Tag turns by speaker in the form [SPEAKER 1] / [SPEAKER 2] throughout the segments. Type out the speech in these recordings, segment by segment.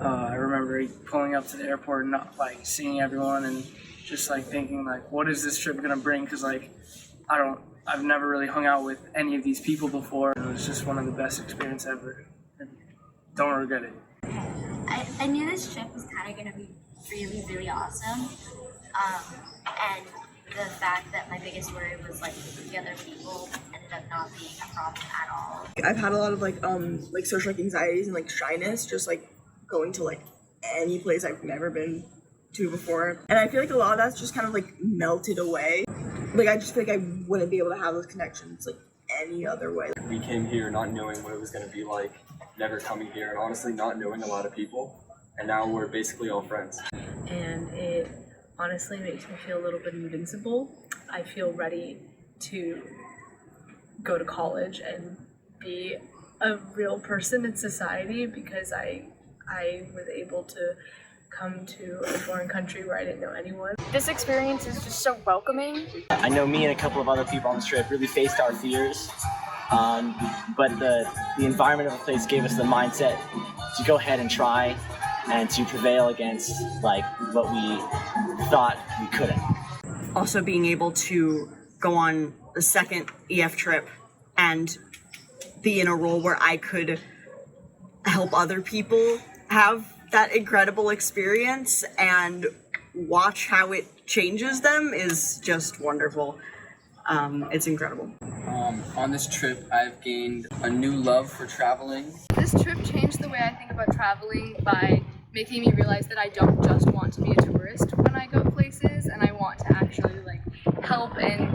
[SPEAKER 1] I remember pulling up to the airport and not like seeing everyone and just like thinking like, what is this trip gonna bring? Because like I've never really hung out with any of these people before. It was just one of the best experiences ever. And don't regret it.
[SPEAKER 2] I knew this trip was kind of gonna be really, really awesome. And the fact that my biggest worry was like the other people ended up not being a problem at all.
[SPEAKER 3] I've had a lot of like social anxieties and like shyness, just like going to like any place I've never been to before. And I feel like a lot of that's just kind of like melted away. Like I just feel like I wouldn't be able to have those connections like any other way.
[SPEAKER 4] We came here not knowing what it was going to be like, never coming here, and honestly not knowing a lot of people. And now we're basically all friends.
[SPEAKER 5] And it honestly makes me feel a little bit invincible. I feel ready to go to college and be a real person in society because I was able to come to a foreign country where I didn't know anyone.
[SPEAKER 6] This experience is just so welcoming.
[SPEAKER 7] I know me and a couple of other people on this trip really faced our fears, but the environment of the place gave us the mindset to go ahead and try and to prevail against like what we thought we couldn't.
[SPEAKER 3] Also being able to go on the second EF trip and be in a role where I could help other people have that incredible experience and watch how it changes them is just wonderful. It's incredible.
[SPEAKER 8] On this trip, I've gained a new love for traveling.
[SPEAKER 6] This trip changed the way I think about traveling by making me realize that I don't just want to be a tourist when I go places, and I want to actually like help and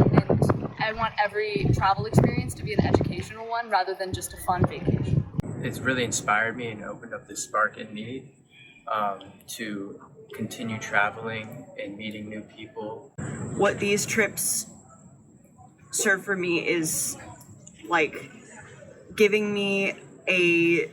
[SPEAKER 6] I want every travel experience to be an educational one rather than just a fun vacation.
[SPEAKER 1] It's really inspired me and opened up this spark in me to continue traveling and meeting new people.
[SPEAKER 3] What these trips serve for me is like giving me a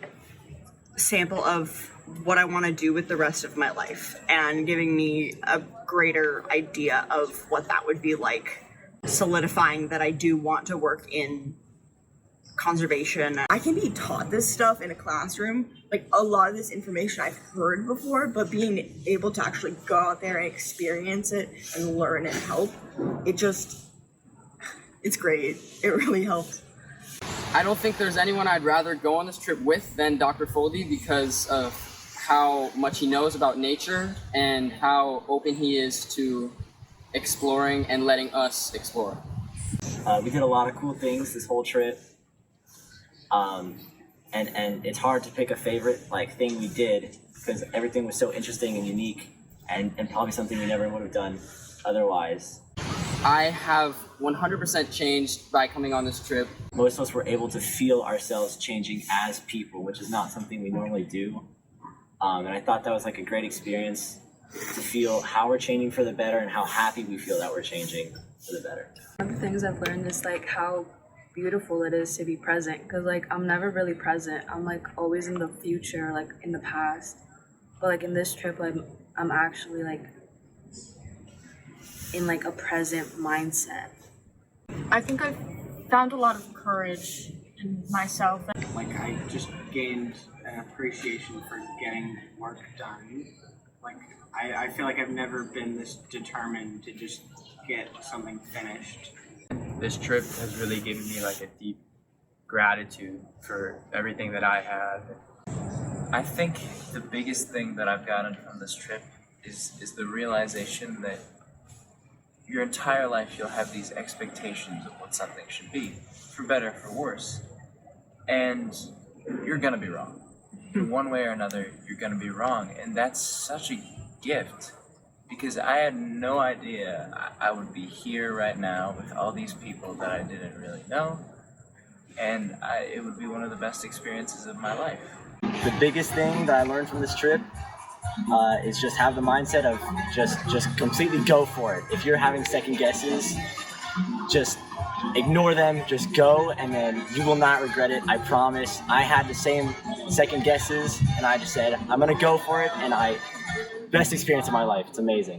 [SPEAKER 3] sample of what I want to do with the rest of my life and giving me a greater idea of what that would be like, solidifying that I do want to work in conservation. I can be taught this stuff in a classroom, like a lot of this information I've heard before, but being able to actually go out there and experience it and learn and help, it's great. It really helps.
[SPEAKER 8] I don't think there's anyone I'd rather go on this trip with than Dr. Foldy because of how much he knows about nature and how open he is to exploring and letting us explore.
[SPEAKER 7] We did a lot of cool things this whole trip, and it's hard to pick a favorite like thing we did because everything was so interesting and unique and probably something we never would have done otherwise.
[SPEAKER 8] I have 100% changed by coming on this trip.
[SPEAKER 7] Most of us were able to feel ourselves changing as people, which is not something we normally do. And I thought that was like a great experience to feel how we're changing for the better and how happy we feel that we're changing for the better.
[SPEAKER 5] One of the things I've learned is like how beautiful it is to be present because like I'm never really present. I'm like always in the future, like in the past. But like in this trip, like I'm actually like in like a present mindset.
[SPEAKER 6] I think I've found a lot of courage in myself.
[SPEAKER 9] Like I just gained an appreciation for getting work done. Like I feel like I've never been this determined to just get something finished.
[SPEAKER 1] This trip has really given me like a deep gratitude for everything that I have. I think the biggest thing that I've gotten from this trip is the realization that your entire life you'll have these expectations of what something should be, for better, for worse. And you're gonna be wrong. In one way or another, you're gonna be wrong. And that's such a gift because I had no idea I would be here right now with all these people that I didn't really know. And it would be one of the best experiences of my life.
[SPEAKER 7] The biggest thing that I learned from this trip is just have the mindset of just completely go for it. If you're having second guesses, just ignore them, just go, and then you will not regret it, I promise. I had the same second guesses, and I just said, I'm gonna go for it, and best experience of my life. It's amazing.